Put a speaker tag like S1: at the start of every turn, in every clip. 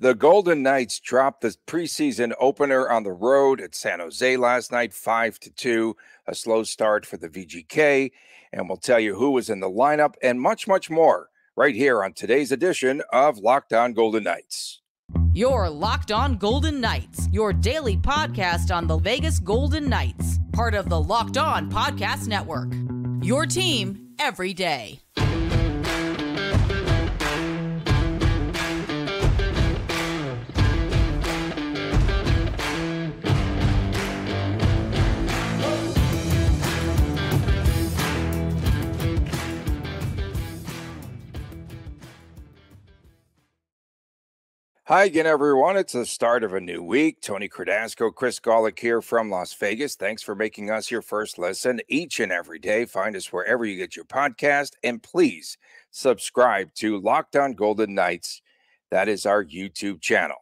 S1: The Golden Knights dropped the preseason opener on the road at San Jose last night, 5-2, a slow start for the VGK. And we'll tell you who was in the lineup and much, much more right here on today's edition of Locked On Golden Knights.
S2: You're Locked On Golden Knights, your daily podcast on the Vegas Golden Knights, part of the Locked On Podcast Network. Your team every day.
S1: Hi again, everyone. It's the start of a new week. Tony Cardasco, Chris Golick here from Las Vegas. Thanks for making us your first listen each and every day. Find us wherever you get your podcast. And please subscribe to Locked On Golden Knights. That is our YouTube channel.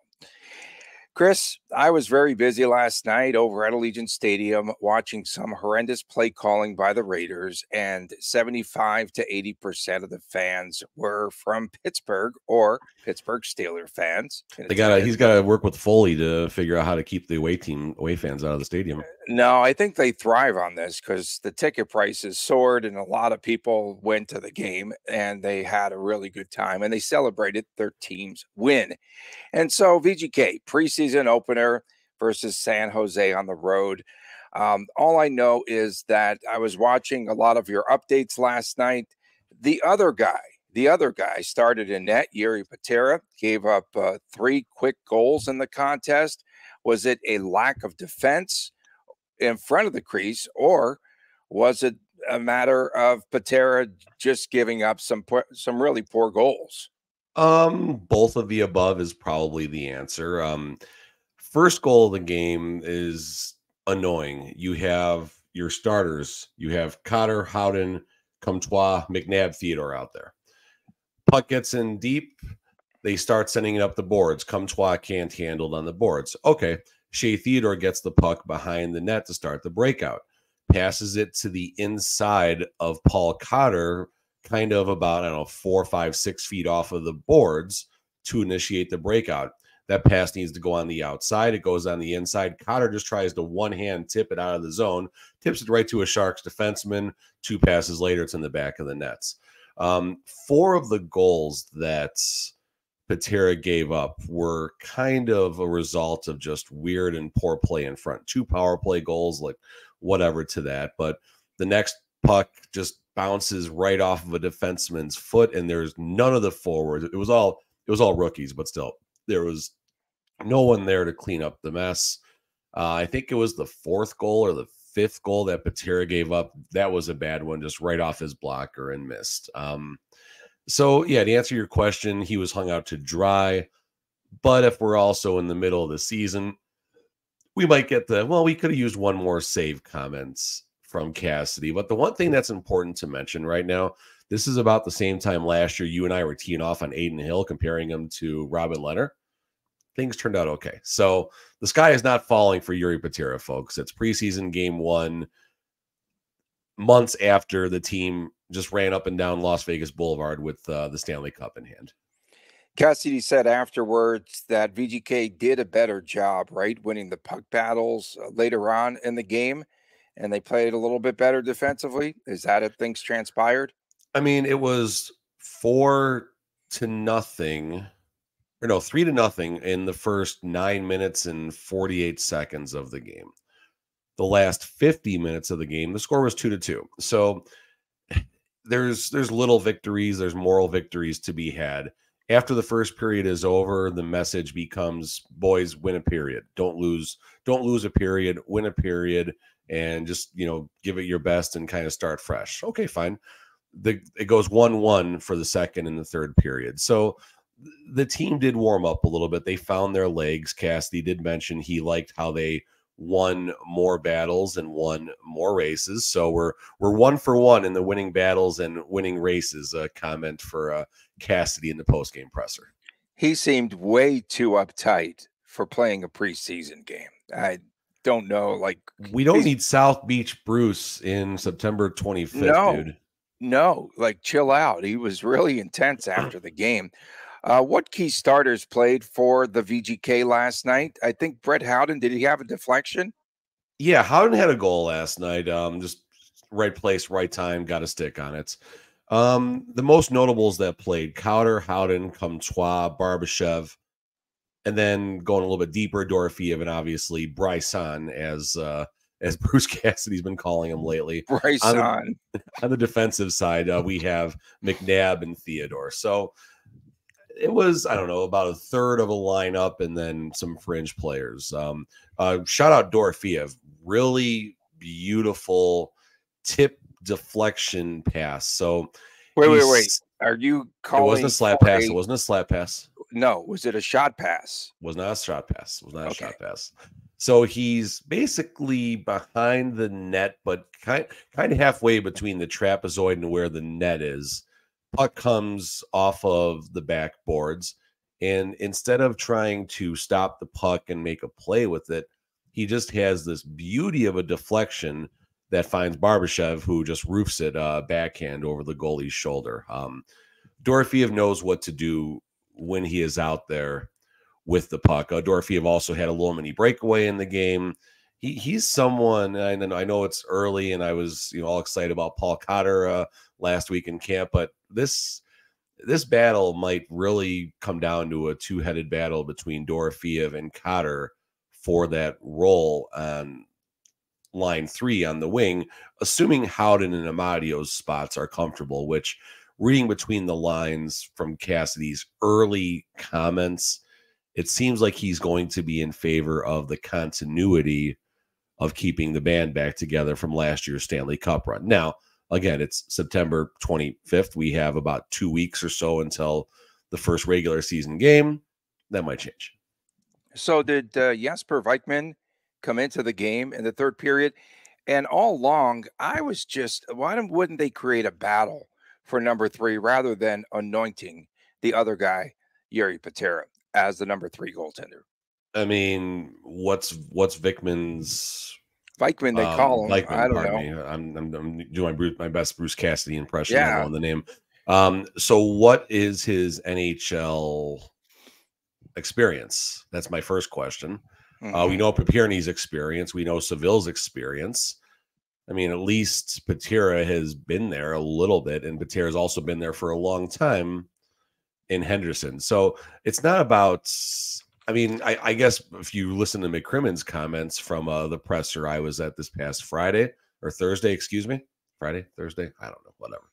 S1: Chris, I was very busy last night over at Allegiant Stadium watching some horrendous play calling by the Raiders, and 75 to 80% of the fans were from Pittsburgh or Pittsburgh Steelers fans.
S3: He's got to work with Foley to figure out how to keep the away fans out of the stadium.
S1: No, I think they thrive on this because the ticket prices soared and a lot of people went to the game and they had a really good time and they celebrated their team's win. And so VGK preseason opener versus San Jose on the road. All I know is that I was watching a lot of your updates last night. The other guy started in net. Jiri Patera gave up 3 quick goals in the contest. Was it a lack of defense in front of the crease, or was it a matter of Patera just giving up some really poor goals?
S3: Both of the above is probably the answer. First goal of the game is annoying. You have your starters. You have Cotter, Howden, Comtois, McNabb, Theodore out there. Puck gets in deep. They start sending it up the boards. Comtois can't handle it on the boards. Okay. Shea Theodore gets the puck behind the net to start the breakout. Passes it to the inside of Paul Cotter, kind of about, 4, 5, 6 feet off of the boards to initiate the breakout. That pass needs to go on the outside. It goes on the inside. Cotter just tries to one-hand tip it out of the zone, tips it right to a Sharks defenseman. 2 passes later, it's in the back of the nets. 4 of the goals that Patera gave up were kind of a result of just weird and poor play in front. 2 power play goals, like whatever to that. But the next puck just bounces right off of a defenseman's foot, and there's none of the forwards. It was all rookies, but still, there was no one there to clean up the mess. I think it was the 4th goal or the 5th goal that Patera gave up. That was a bad one, just right off his blocker and missed. So, yeah, to answer your question, he was hung out to dry. But if we're also in the middle of the season, we might get we could have used one more save comments from Cassidy. But the one thing that's important to mention right now, this is about the same time last year you and I were teeing off on Aiden Hill, comparing him to Robin Lehner. Things turned out okay. So the sky is not falling for Jiri Patera, folks. It's preseason game 1, months after the team just ran up and down Las Vegas Boulevard with the Stanley Cup in hand.
S1: Cassidy said afterwards that VGK did a better job, right, winning the puck battles later on in the game, and they played a little bit better defensively. Is that if things transpired?
S3: I mean, it was 4-0, or no, 3-0 in the first 9 minutes and 48 seconds of the game. The last 50 minutes of the game, the score was 2-2. So there's little victories, there's moral victories to be had. After the first period is over, the message becomes, boys, win a period. Don't lose a period, win a period, and just, give it your best and kind of start fresh. Okay, fine. It goes 1-1 for the second and the third period. So the team did warm up a little bit. They found their legs. Cassidy did mention he liked how they won more battles and won more races. So we're 1 for 1 in the winning battles and winning races. A comment for Cassidy in the postgame presser.
S1: He seemed way too uptight for playing a preseason game. I don't know.
S3: We don't need South Beach Bruce in September 25th, dude.
S1: No, chill out. He was really intense after the game. What key starters played for the VGK last night? I think Brett Howden, did he have a deflection?
S3: Yeah, Howden had a goal last night. Just right place, right time, got a stick on it. The most notables that played: Kauter, Howden, Comtois, Barbashev, and then going a little bit deeper, Dorofeev, and obviously Bryson, as Bruce Cassidy's been calling him lately.
S1: Bryson.
S3: On the defensive side, we have McNabb and Theodore. So it was, I don't know, about a third of a lineup and then some fringe players. Shout out Dorofeev. Really beautiful tip deflection pass. So
S1: wait. Are you calling?
S3: It wasn't a slap pass. It wasn't a slap pass.
S1: No. Was it a shot pass?
S3: Was not a shot pass. Was not a shot pass. So he's basically behind the net, but kind of halfway between the trapezoid and where the net is. Puck comes off of the backboards, and instead of trying to stop the puck and make a play with it, he just has this beauty of a deflection that finds Barbashev, who just roofs it backhand over the goalie's shoulder. Dorofeev knows what to do when he is out there with the puck. Dorofeev also had a little mini breakaway in the game. He's someone, and I know it's early, and I was all excited about Paul Cotter last week in camp, but this battle might really come down to a two-headed battle between Dorofeev and Cotter for that role on line 3 on the wing, assuming Howden and Amadio's spots are comfortable, which, reading between the lines from Cassidy's early comments, it seems like he's going to be in favor of the continuity of keeping the band back together from last year's Stanley Cup run. Now, again, it's September 25th. We have about 2 weeks or so until the first regular season game. That might change.
S1: So did Jesper Vikman come into the game in the third period? And all along, I was just, why wouldn't they create a battle for number 3 rather than anointing the other guy, Jiri Patera, as the number 3 goaltender?
S3: I mean, what's Vikman's?
S1: Vikman, they call him.
S3: Vikman,
S1: I don't know.
S3: Me. I'm doing my best Bruce Cassidy impression.
S1: Yeah.
S3: On the name. So what is his NHL experience? That's my first question. We know Papirny's experience. We know Seville's experience. I mean, at least Patera has been there a little bit, and Patera's also been there for a long time in Henderson. So it's not about, I mean, I guess if you listen to McCrimmon's comments from the presser I was at this past Thursday, I don't know, whatever.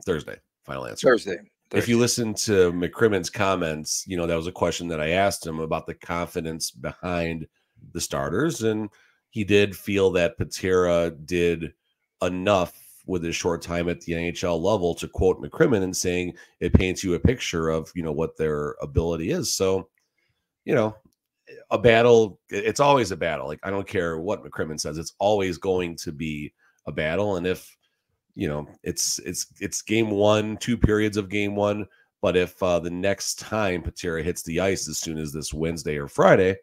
S3: Thursday, final answer.
S1: Thursday.
S3: If you listen to McCrimmon's comments, that was a question that I asked him about the confidence behind the starters, and he did feel that Patera did enough with his short time at the NHL level to quote McCrimmon and saying it paints you a picture of, what their ability is. So, a battle, it's always a battle. Like, I don't care what McCrimmon says, it's always going to be a battle. And if, it's game 1, 2 periods of game 1. But if the next time Patera hits the ice as soon as this Wednesday or Friday,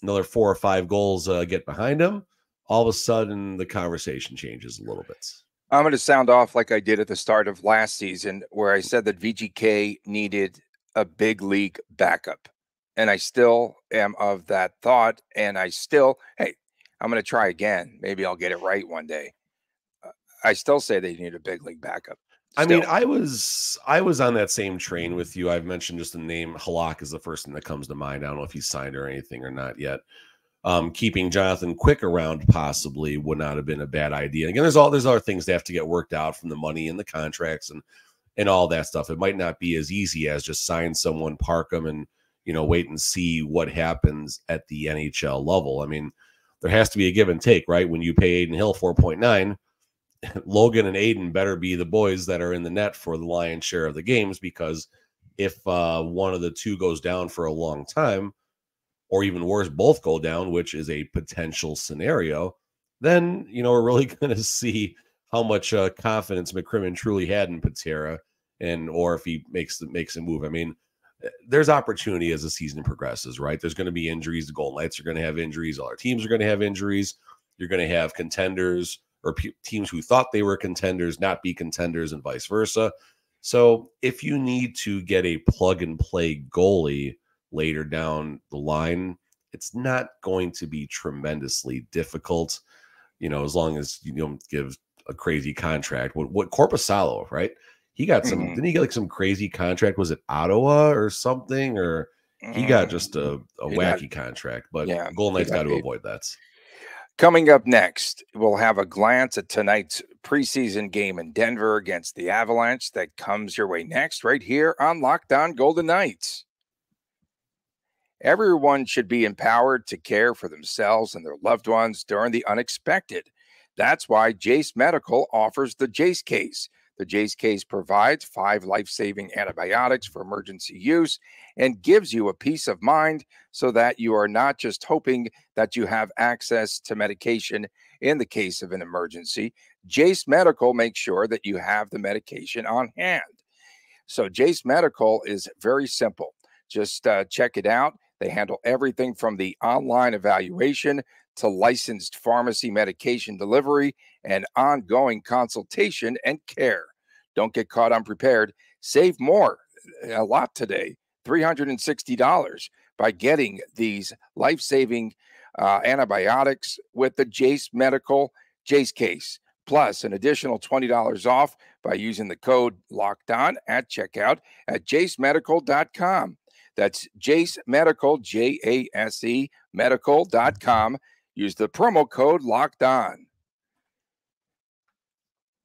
S3: another 4 or 5 goals get behind him, all of a sudden the conversation changes a little bit.
S1: I'm going to sound off like I did at the start of last season, where I said that VGK needed a big league backup. And I still am of that thought. And I'm going to try again. Maybe I'll get it right one day. I still say they need a big league backup.
S3: Still. I mean, I was on that same train with you. I've mentioned just the name Halak is the first thing that comes to mind. I don't know if he's signed or anything or not yet. Keeping Jonathan Quick around possibly would not have been a bad idea. Again, there's other things that have to get worked out, from the money and the contracts and all that stuff. It might not be as easy as just sign someone, park them, and wait and see what happens at the NHL level. I mean, there has to be a give and take, right? When you pay Aiden Hill 4.9, Logan and Aiden better be the boys that are in the net for the lion's share of the games, because if one of the two goes down for a long time, or even worse, both go down, which is a potential scenario, then, we're really going to see how much confidence McCrimmon truly had in Patera, or if he makes a move. I mean, there's opportunity as the season progresses, right? There's going to be injuries. The Golden Knights are going to have injuries. All our teams are going to have injuries. You're going to have contenders or teams who thought they were contenders not be contenders, and vice versa. So if you need to get a plug and play goalie later down the line, it's not going to be tremendously difficult, as long as you don't give a crazy contract. What Korpisalo, right? He got some, didn't he get like some crazy contract? Was it Ottawa or something? Or he got just a wacky contract, but Golden Knights got to avoid that.
S1: Coming up next, we'll have a glance at tonight's preseason game in Denver against the Avalanche that comes your way next right here on Locked On Golden Knights. Everyone should be empowered to care for themselves and their loved ones during the unexpected. That's why Jase Medical offers the Jase Case. The Jase Case provides 5 life-saving antibiotics for emergency use and gives you a peace of mind so that you are not just hoping that you have access to medication in the case of an emergency. Jase Medical makes sure that you have the medication on hand. So Jase Medical is very simple. Just check it out. They handle everything from the online evaluation to licensed pharmacy medication delivery and ongoing consultation and care. Don't get caught unprepared. Save more, a lot today, $360 by getting these life-saving antibiotics with the Jase Medical Jase Case. Plus, an additional $20 off by using the code LOCKEDON at checkout at jasemedical.com. That's Jase Medical, Jase medical.com. Use the promo code LOCKEDON.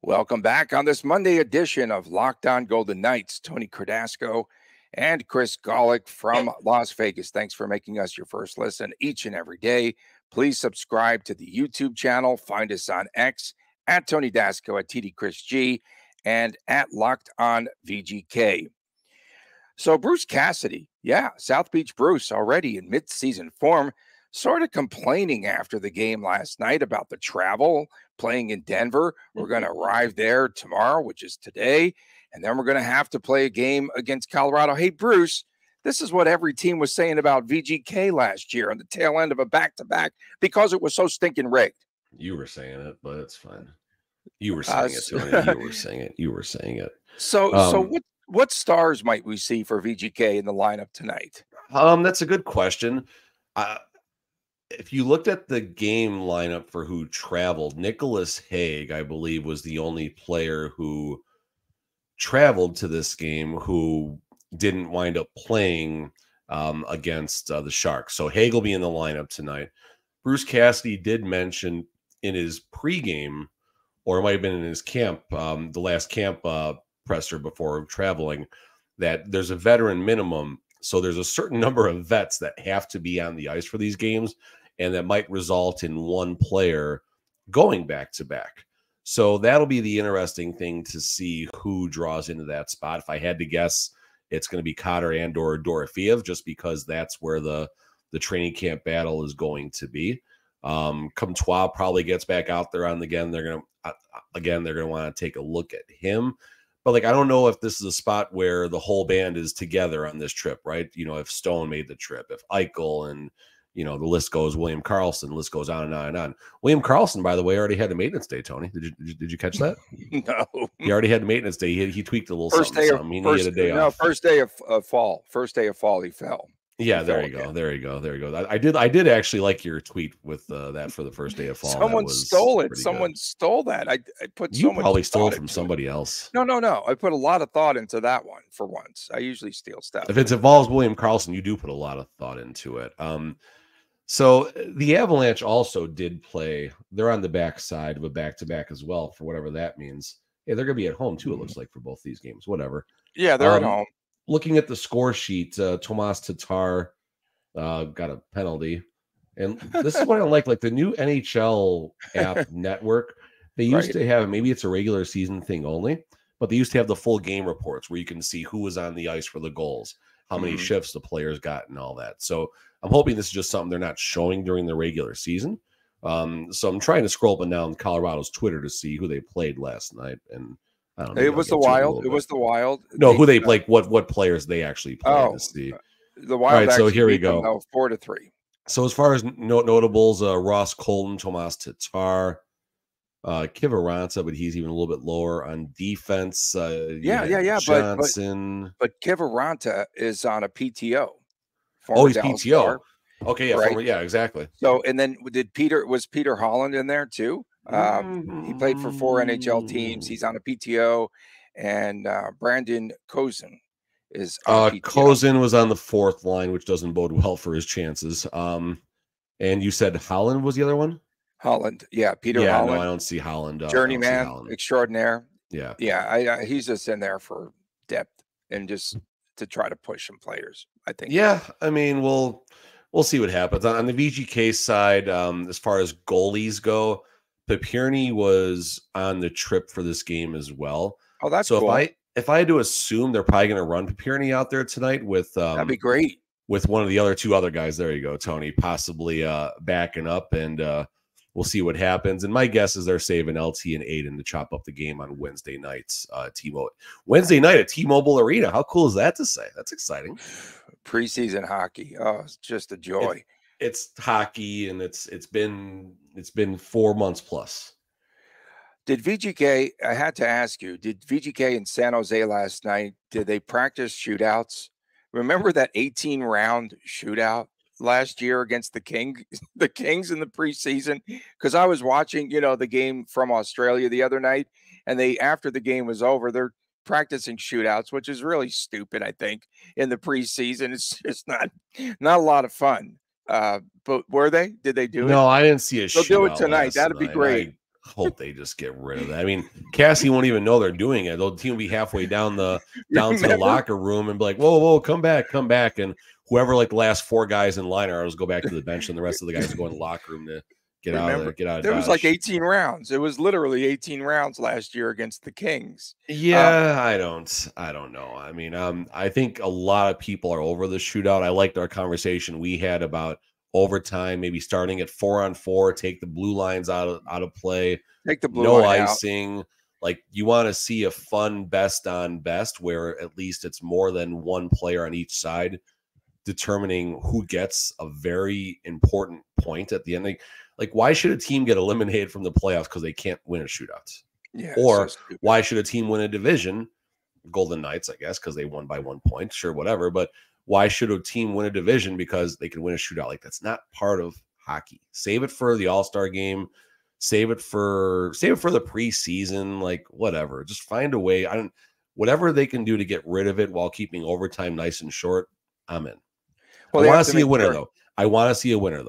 S1: Welcome back on this Monday edition of Locked On Golden Knights. Tony Cardasco and Chris Golick from Las Vegas. Thanks for making us your first listen each and every day. Please subscribe to the YouTube channel. Find us on X at Tony Dasco, at TD Chris G, and at Locked On VGK. So Bruce Cassidy, South Beach Bruce already in mid-season form, sort of complaining after the game last night about the travel, playing in Denver. We're going to arrive there tomorrow, which is today, and then we're going to have to play a game against Colorado. Hey, Bruce, this is what every team was saying about VGK last year on the tail end of a back-to-back because it was so stinking rigged.
S3: You were saying it, but it's fine. You were saying it, Tony. You were saying it. You were saying it.
S1: So what stars might we see for VGK in the lineup tonight?
S3: That's a good question. If you looked at the game lineup for who traveled, Nicholas Hague, I believe, was the only player who traveled to this game who didn't wind up playing against the Sharks. So Hague will be in the lineup tonight. Bruce Cassidy did mention in his pregame, or it might have been in his camp, the last camp presser before traveling, that there's a veteran minimum. So there's a certain number of vets that have to be on the ice for these games, and that might result in one player going back to back. So that'll be the interesting thing to see who draws into that spot. If I had to guess, it's going to be Cotter and or Dorofeev, just because that's where the training camp battle is going to be. Comtois probably gets back out there on again. They're going to want to take a look at him. But I don't know if this is a spot where the whole band is together on this trip, right? If Stone made the trip, if Eichel and, the list goes, William Karlsson, the list goes on and on and on. William Karlsson, by the way, already had a maintenance day, Tony. Did you catch that?
S1: No.
S3: He already had a maintenance day. He tweaked a little something. He needed a day off.
S1: First day of fall. First day of fall, he fell.
S3: Yeah, there you go. I did actually like your tweet with that for the first day of fall.
S1: Someone stole it. Someone stole that. I put so much.
S3: You probably stole it from somebody else.
S1: No. I put a lot of thought into that one for once. I usually steal stuff.
S3: If it involves William Karlsson, you do put a lot of thought into it. So the Avalanche also did play. They're on the backside of a back-to-back as well, for whatever that means. Yeah, they're going to be at home too, it looks like, for both these games. Whatever.
S1: Yeah, they're at home.
S3: Looking at the score sheet, Tomas Tatar got a penalty. And this is what I like the new NHL app network. They used to have, maybe it's a regular season thing only, but they used to have the full game reports where you can see who was on the ice for the goals, how many shifts the players got, and all that. So I'm hoping this is just something they're not showing during the regular season. So I'm trying to scroll up and down Colorado's Twitter to see who they played last night. And I don't know.
S1: It was the Wild. It was the Wild.
S3: No, who they like, what players they actually played to see.
S1: The Wild.
S3: All right, so here we go.
S1: 4-3.
S3: So as far as notables, Ross Colton, Tomas Tatar, Kivaranta, but he's even a little bit lower on defense.
S1: Yeah.
S3: Johnson.
S1: But Kivaranta is on a PTO.
S3: Oh, he's
S1: Dallas
S3: PTO.
S1: Star,
S3: Okay, yeah,
S1: right?
S3: Exactly.
S1: So, and then was Peter Holland in there too? He played for 4 NHL teams. He's on a PTO, and Brandon Kozin is on PTO.
S3: Kozin was on the 4th line, which doesn't bode well for his chances. And you said Holland was the other one?
S1: Holland, yeah, Peter Holland.
S3: No, I don't see Holland.
S1: Journeyman extraordinaire.
S3: Yeah.
S1: He's just in there for depth and just to try to push some players, I think.
S3: Yeah, I mean, we'll see what happens. On the VGK side, as far as goalies go, Papirny was on the trip for this game as well.
S1: Oh, that's cool.
S3: If I had to assume, they're probably going to run Papirny out there tonight with
S1: that'd be great.
S3: With one of the two other guys. There you go, Tony, possibly backing up, and we'll see what happens. And my guess is they're saving LT and Aiden to chop up the game on Wednesday nights. Wednesday night at T-Mobile Arena. How cool is that to say? That's exciting.
S1: Preseason hockey. Oh, it's just a joy.
S3: It's hockey, and it's been 4 months plus.
S1: Did VGK? I had to ask you. Did VGK in San Jose last night? Did they practice shootouts? Remember that 18-round shootout last year against the Kings in the preseason? Because I was watching, the game from Australia the other night, and after the game was over, they're practicing shootouts, which is really stupid. I think in the preseason, it's just not a lot of fun. But were they? Did they do it?
S3: No, I didn't see a shootout.
S1: They'll do it tonight. That'd be great.
S3: I hope they just get rid of that. I mean, Cassie won't even know they're doing it. The team will be halfway down to the locker room and be like, "Whoa, come back!" And whoever the last 4 guys in line are, just go back to the bench, and the rest of the guys go in the locker room to get out of there.
S1: There was like 18 rounds. It was literally 18 rounds last year against the Kings.
S3: Yeah, I don't know. I mean, I think a lot of people are over the shootout. I liked our conversation we had about overtime, maybe starting at 4-on-4, take the blue lines out of play,
S1: take the blue line
S3: icing. Like, you want to see a fun best on best where at least it's more than one player on each side determining who gets a very important point at the end. Like, why should a team get eliminated from the playoffs because they can't win a shootout?
S1: Yeah.
S3: Or why should a team win a division? Golden Knights, I guess, because they won by 1 point. Sure, whatever. But why should a team win a division because they can win a shootout? Like, that's not part of hockey. Save it for the All-Star game. Save it for the preseason. Like, whatever. Just find a way. Whatever they can do to get rid of it while keeping overtime nice and short, I'm in. Well, I want to see a winner, though. I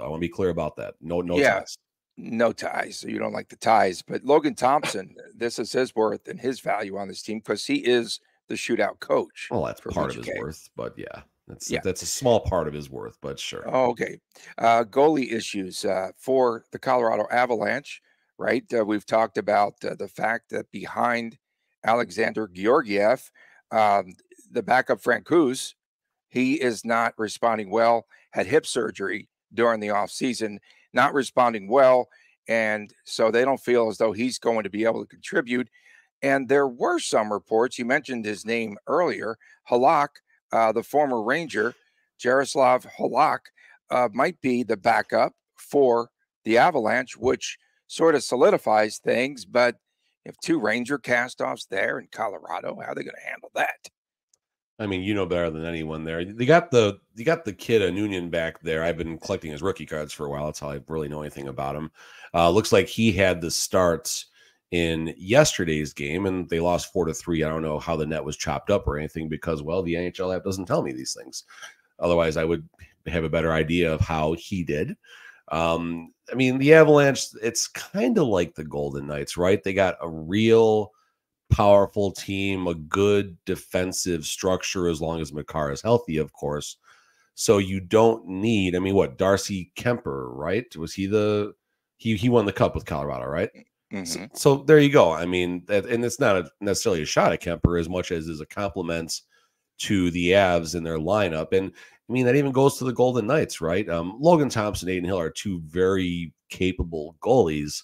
S3: want to be clear about that. No ties.
S1: No ties. So you don't like the ties. But Logan Thompson, this is his worth and his value on this team because he is the shootout coach.
S3: Well, that's part of his worth, but yeah. That's a small part of his worth, but sure.
S1: Oh, okay. Goalie issues for the Colorado Avalanche, right? We've talked about the fact that behind Alexander Georgiev, the backup Francouz, he is not responding well, had hip surgery during the offseason, not responding well, and so they don't feel as though he's going to be able to contribute. And there were some reports, you mentioned his name earlier, Halak, the former Ranger, Jaroslav Halak, might be the backup for the Avalanche, which sort of solidifies things. But if 2 Ranger castoffs there in Colorado, how are they going to handle that?
S3: I mean, you know better than anyone there. They got the kid Anunian back there. I've been collecting his rookie cards for a while. That's how I really know anything about him. Looks like he had the starts in yesterday's game, and they lost 4-3. I don't know how the net was chopped up or anything because, well, the NHL app doesn't tell me these things. Otherwise, I would have a better idea of how he did. I mean, the Avalanche, it's kind of like the Golden Knights, right? They got a real powerful team, a good defensive structure as long as Makar is healthy, of course. So you don't need, Darcy Kemper, right? Was he he won the cup with Colorado, right?
S1: Mm-hmm.
S3: So there you go. I mean, and it's not necessarily a shot at Kemper as much as is a compliment to the Avs in their lineup. And I mean, that even goes to the Golden Knights, right? Logan Thompson, Aiden Hill are 2 very capable goalies.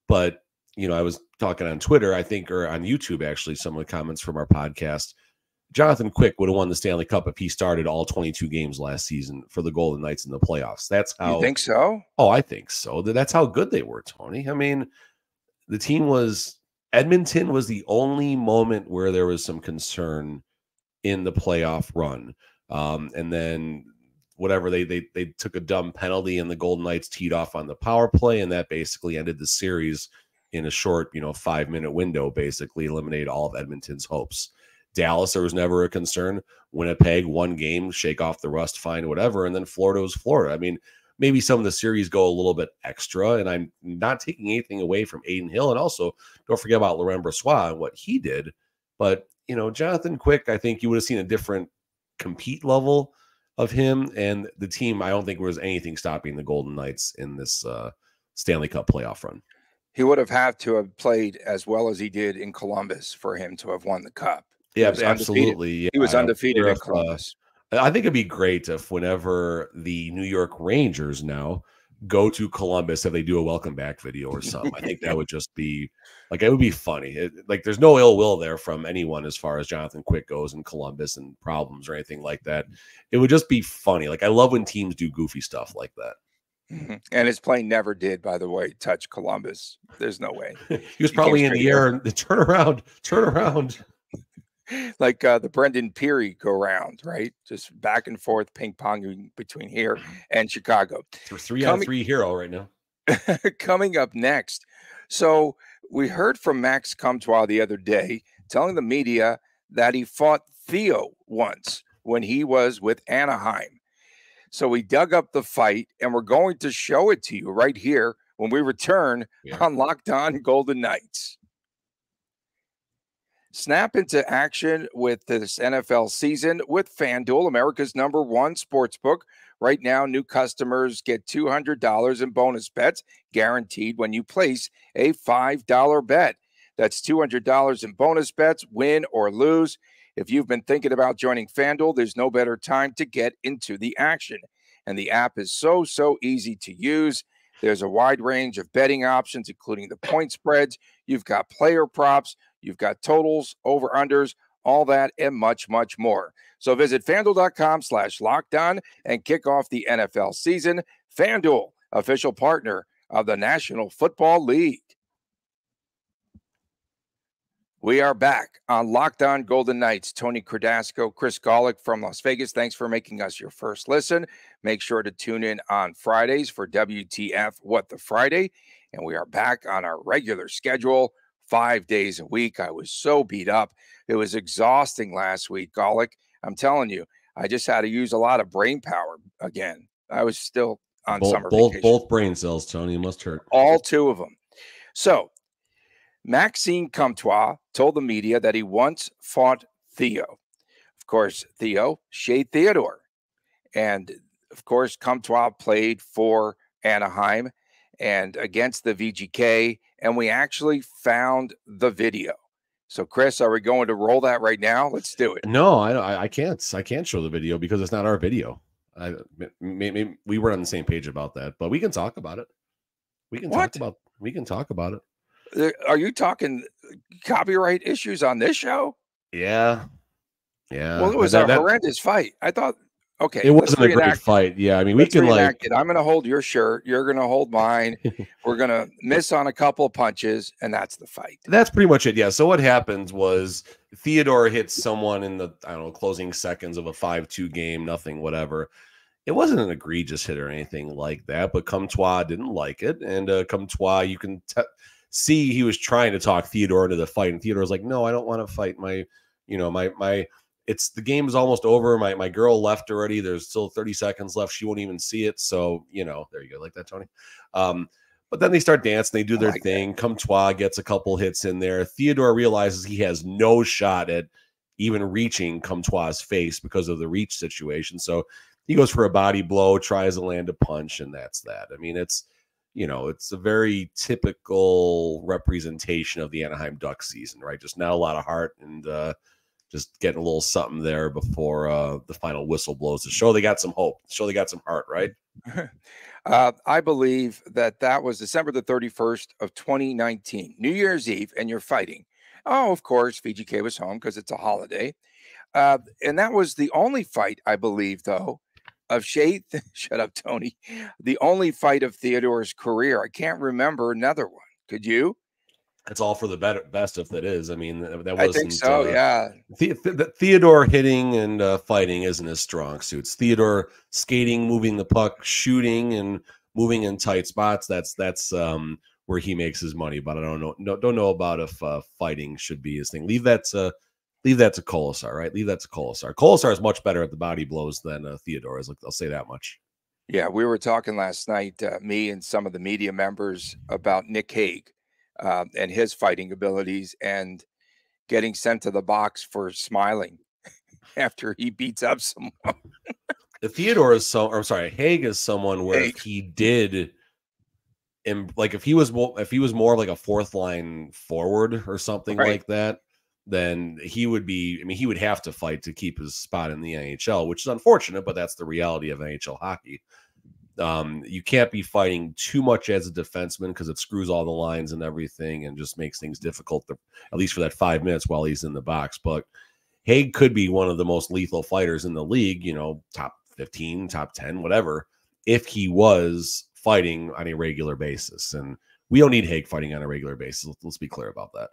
S3: But, I was talking on Twitter, I think, or on YouTube, actually, some of the comments from our podcast. Jonathan Quick would have won the Stanley Cup if he started all 22 games last season for the Golden Knights in the playoffs. That's how.
S1: You think so?
S3: Oh, I think so. That's how good they were, Tony. I mean, Edmonton was the only moment where there was some concern in the playoff run. And then whatever, they took a dumb penalty and the Golden Knights teed off on the power play, and that basically ended the series in a short, 5-minute window, basically eliminated all of Edmonton's hopes. Dallas, there was never a concern. Winnipeg, one game, shake off the rust, fine, whatever. And then Florida was Florida. I mean, maybe some of the series go a little bit extra, and I'm not taking anything away from Aiden Hill. And also, don't forget about Laurent Brossoit and what he did. But, Jonathan Quick, I think you would have seen a different compete level of him. And the team, I don't think there was anything stopping the Golden Knights in this Stanley Cup playoff run.
S1: He would have had to have played as well as he did in Columbus for him to have won the Cup.
S3: Yeah, absolutely. Yeah,
S1: he was undefeated in Columbus.
S3: I think it'd be great if whenever the New York Rangers now go to Columbus, if they do a welcome back video or something. I think that would just be it would be funny. There's no ill will there from anyone as far as Jonathan Quick goes in Columbus and problems or anything like that. It would just be funny. I love when teams do goofy stuff like that.
S1: Mm-hmm. And his plane never did, by the way, touch Columbus. There's no way.
S3: He was probably in the air and turn around.
S1: Like the Brendan Peary go round, right? Just back and forth ping pong between here and Chicago.
S3: We're 3-on-3 hero right now.
S1: Coming up next. So we heard from Max Comtois the other day telling the media that he fought Theo once when he was with Anaheim. So we dug up the fight, and we're going to show it to you right here when we return on Locked On Golden Knights. Snap into action with this NFL season with FanDuel, America's #1 sportsbook. Right now, new customers get $200 in bonus bets guaranteed when you place a $5 bet. That's $200 in bonus bets, win or lose. If you've been thinking about joining FanDuel, there's no better time to get into the action. And the app is so easy to use. There's a wide range of betting options, including the point spreads. You've got player props. You've got totals, over-unders, all that, and much, much more. So visit FanDuel.com/lockedon and kick off the NFL season. FanDuel, official partner of the National Football League. We are back on Locked On Golden Knights. Tony Cardasco, Chris Golick from Las Vegas. Thanks for making us your first listen. Make sure to tune in on Fridays for WTF What the Friday. And we are back on our regular schedule, 5 days a week. I was so beat up. It was exhausting last week, Golick. I'm telling you, I just had to use a lot of brain power again. I was still on summer vacation.
S3: Both brain cells, Tony. It must hurt.
S1: All two of them. So, Maxime Comtois told the media that he once fought Theo. Of course, Shea Theodore. And, of course, Comtois played for Anaheim and against the VGK, and we actually found the video. So, Chris, are we going to roll that right now? Let's do it.
S3: No, I can't. I can't show the video because it's not our video. Maybe we were on the same page about that, but we can talk about it. We can talk about it.
S1: Are you talking copyright issues on this show?
S3: Yeah.
S1: Well, it was a horrendous fight. I thought, okay.
S3: It wasn't a great fight. Yeah, I mean, we can I'm
S1: going to hold your shirt. You're going to hold mine. We're going to miss on a couple of punches, and that's the fight.
S3: That's pretty much it. Yeah. So what happened was Theodore hit someone in the, closing seconds of a 5-2 game, nothing, whatever. It wasn't an egregious hit or anything like that, but Comtois didn't like it. And Comtois, you can see he was trying to talk Theodore into the fight, and Theodore was like, "No, I don't want to fight. It's the game is almost over. My girl left already. There's still 30 seconds left. She won't even see it. So, there you go. Like that, Tony." But then they start dancing. They do their thing. Comtois gets a couple hits in there. Theodore realizes he has no shot at even reaching Comtois' face because of the reach situation. So he goes for a body blow, tries to land a punch, and that's that. I mean, it's a very typical representation of the Anaheim Ducks season, right? Just not a lot of heart and just getting a little something there before the final whistle blows to show they got some hope, show they got some heart, right?
S1: I believe that was December the 31st of 2019, New Year's Eve, and you're fighting. Oh, of course, VGK was home because it's a holiday. And that was the only fight, I believe, though, of Shea, shut up, Tony. The only fight of Theodore's career. I can't remember another one. Could you?
S3: It's all for the best if that is. I mean, that
S1: I think
S3: wasn't
S1: so. Yeah.
S3: Theodore hitting and fighting isn't his strong suits. Theodore skating, moving the puck, shooting, and moving in tight spots. That's where he makes his money. But I don't know about if fighting should be his thing. Leave that to Kolesar, right? Leave that to Kolesar. Kolesar is much better at the body blows than Theodore is. I'll say that much.
S1: Yeah, we were talking last night, me and some of the media members, about Nick Hague and his fighting abilities and getting sent to the box for smiling after he beats up someone.
S3: Theodore is Hague is someone where if he did, like if he was more of like a fourth line forward or something like that, then he would be. I mean, he would have to fight to keep his spot in the NHL, which is unfortunate, but that's the reality of NHL hockey. You can't be fighting too much as a defenseman because it screws all the lines and everything and just makes things difficult, at least for that 5 minutes while he's in the box. But Hague could be one of the most lethal fighters in the league, top 15, top 10, whatever, if he was fighting on a regular basis. And we don't need Hague fighting on a regular basis. Let's be clear about that.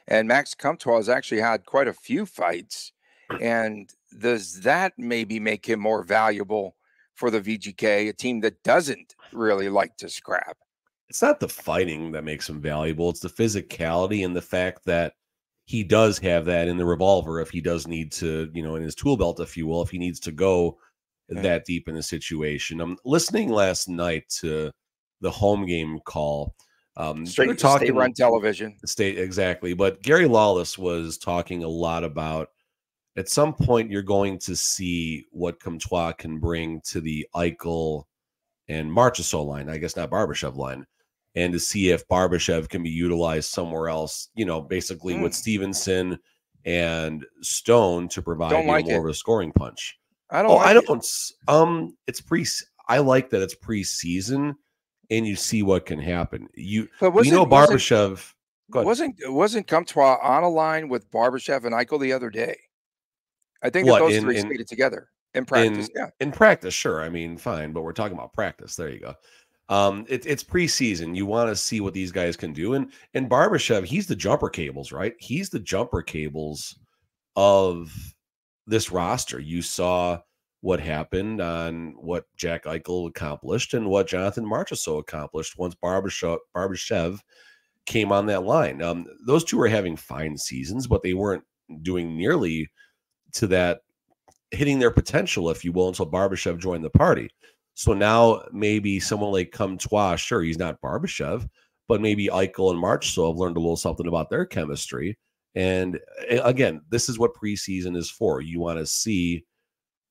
S1: And Max Comtois has actually had quite a few fights. And does that maybe make him more valuable for the VGK, a team that doesn't really like to scrap?
S3: It's not the fighting that makes him valuable. It's the physicality and the fact that he does have that in the revolver if he does need to, in his tool belt, if you will, if he needs to go that deep in a situation. I'm listening last night to the home game call.
S1: Straight talking state-run television.
S3: Exactly. But Gary Lawless was talking a lot about, at some point, you're going to see what Comtois can bring to the Eichel and Marchessault line, I guess not Barbashev line, and to see if Barbashev can be utilized somewhere else, basically with Stevenson and Stone to provide more of a scoring punch. I like that it's preseason and you see what can happen. Barbashev
S1: wasn't Comtois on a line with Barbashev and Eichel the other day? I think that those three skated together in practice.
S3: In practice, sure. I mean, fine, but we're talking about practice. There you go. It's preseason. You want to see what these guys can do. And Barbashev, he's the jumper cables, right? He's the jumper cables of this roster. You saw what happened on what Jack Eichel accomplished and what Jonathan Marchessault accomplished once Barbashev came on that line. Those two are having fine seasons, but they weren't doing nearly to that, hitting their potential, if you will, until Barbashev joined the party. So now maybe someone like Comtois, sure, he's not Barbashev, but maybe Eichel and Marchessault have learned a little something about their chemistry. And again, this is what preseason is for. You want to see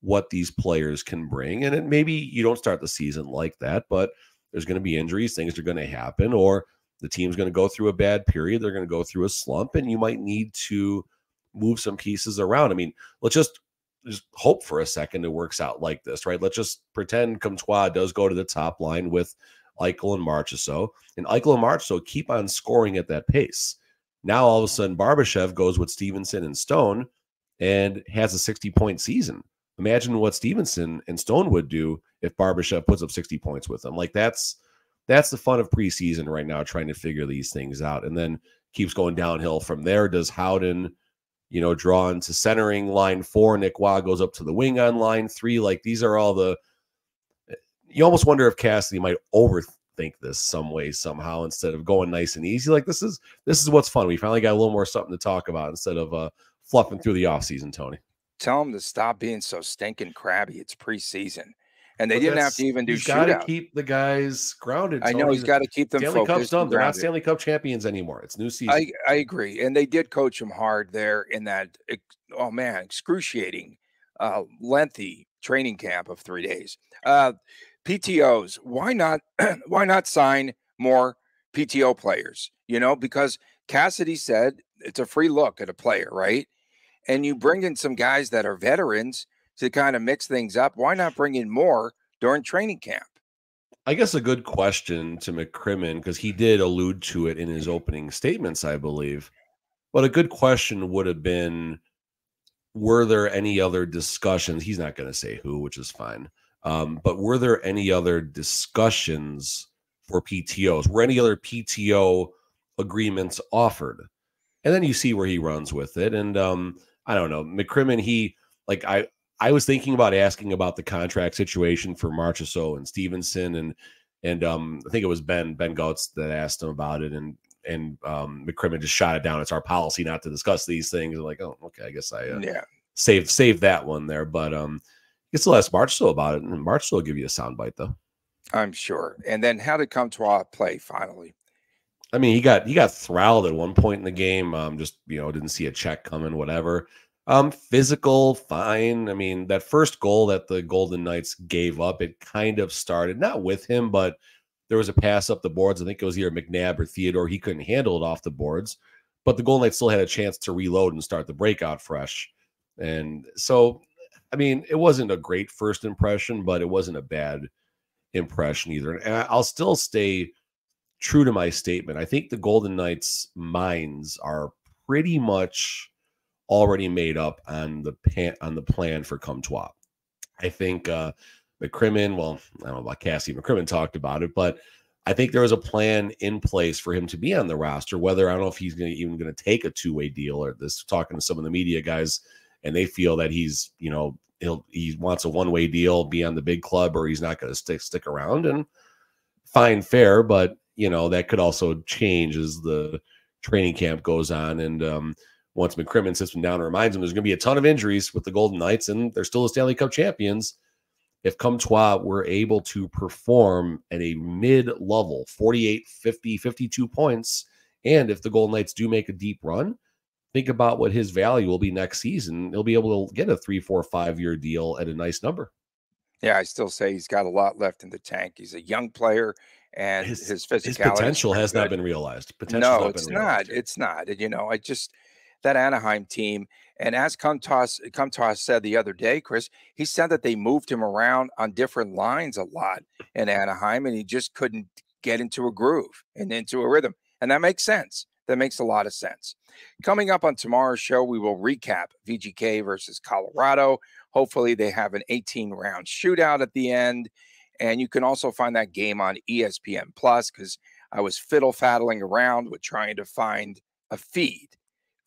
S3: what these players can bring. And maybe you don't start the season like that, but there's going to be injuries, things are going to happen, or the team's going to go through a bad period. They're going to go through a slump, and you might need to move some pieces around. I mean, let's just hope for a second it works out like this, right? Let's just pretend Comtois does go to the top line with Eichel and Marchessault, and Eichel and Marchessault keep on scoring at that pace. Now, all of a sudden, Barbashev goes with Stevenson and Stone and has a 60-point season. Imagine what Stevenson and Stone would do if Barbashev puts up 60 points with them. Like, that's the fun of preseason right now, trying to figure these things out, and then keeps going downhill from there. Does Howden draw into centering line 4? Nick Waugh goes up to the wing on line 3. Like, these are all you almost wonder if Cassidy might overthink this some way, somehow, instead of going nice and easy. Like, this is what's fun. We finally got a little more something to talk about instead of fluffing through the offseason, Tony.
S1: Tell him to stop being so stinking crabby. It's preseason. And they didn't have to even do shootouts. He's got to
S3: keep the guys grounded.
S1: I know he's got to keep them
S3: focused.
S1: Cup's
S3: done. They're not Stanley Cup champions anymore. It's new season.
S1: I agree. And they did coach him hard there in that, excruciating, lengthy training camp of 3 days. PTOs, why not sign more PTO players? Because Cassidy said it's a free look at a player, right? And you bring in some guys that are veterans to kind of mix things up. Why not bring in more during training camp?
S3: I guess a good question to McCrimmon, because he did allude to it in his opening statements, I believe. But a good question would have been, were there any other discussions? He's not going to say who, which is fine. But were there any other discussions for PTOs? Were any other PTO agreements offered. And then you see where he runs with it. And I don't know, McCrimmon, I was thinking about asking about the contract situation for Marchessault and Stevenson, and I think it was Ben Gautz that asked him about it, and McCrimmon just shot it down. It's our policy not to discuss these things. I'm like, oh, okay, I guess I saved that one there. But you still ask Marchessault about it, and Marchessault will give you a soundbite though,
S1: I'm sure. And then how did Comtois play finally?
S3: I mean, he got thralled at one point in the game. Just didn't see a check coming, whatever. Physical, fine. I mean, that first goal that the Golden Knights gave up, it kind of started not with him, but there was a pass up the boards. I think it was either McNabb or Theodore. He couldn't handle it off the boards, but the Golden Knights still had a chance to reload and start the breakout fresh. And so, I mean, it wasn't a great first impression, but it wasn't a bad impression either. And I'll still stay true to my statement. I think the Golden Knights' minds are pretty much already made up on the plan for Comtois. I think McCrimmon, well, I don't know about Cassie McCrimmon talked about it, but I think there was a plan in place for him to be on the roster, whether I don't know if he's even going to take a two-way deal or this, talking to some of the media guys, and they feel that he's, he wants a one-way deal, be on the big club, or he's not going to stick around, and fine, fair, but that could also change as the training camp goes on. And once McCrimmon sits him down and reminds him there's going to be a ton of injuries with the Golden Knights, and they're still the Stanley Cup champions. If Comtois were able to perform at a mid-level, 48, 50, 52 points, and if the Golden Knights do make a deep run, think about what his value will be next season. He'll be able to get a 3, 4, 5-year deal at a nice number.
S1: Yeah, I still say he's got a lot left in the tank. He's a young player, and his physicality,
S3: his potential has not been realized.
S1: No, it's not. It's not. That Anaheim team, and as Comtois said the other day, Chris, he said that they moved him around on different lines a lot in Anaheim, and he just couldn't get into a groove and into a rhythm. And that makes sense. That makes a lot of sense. Coming up on tomorrow's show, we will recap VGK versus Colorado. Hopefully they have an 18-round shootout at the end. And you can also find that game on ESPN Plus, because I was fiddle-faddling around with trying to find a feed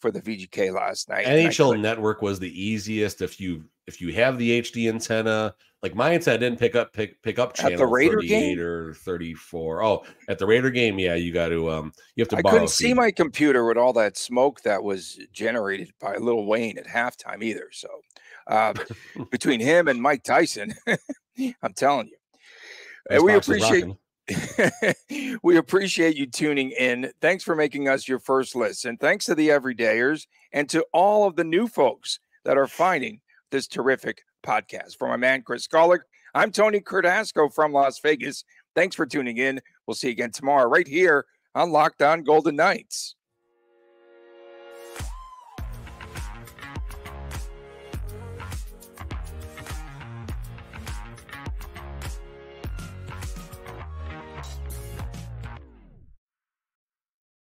S1: for the VGK last night.
S3: NHL Network was the easiest if you have the HD antenna. Like my antenna didn't pick up channel
S1: at the Raider
S3: 38
S1: game?
S3: Or 34. Oh, at the Raider game, yeah, you got to you have to borrow.
S1: I couldn't see my computer with all that smoke that was generated by Lil Wayne at halftime either. So between him and Mike Tyson, I'm telling you, we appreciate you tuning in. Thanks for making us your first listen. Thanks to the everydayers and to all of the new folks that are finding this terrific podcast. For my man, Chris Golick, I'm Tony Cardasco from Las Vegas. Thanks for tuning in. We'll see you again tomorrow right here on Locked On Golden Knights.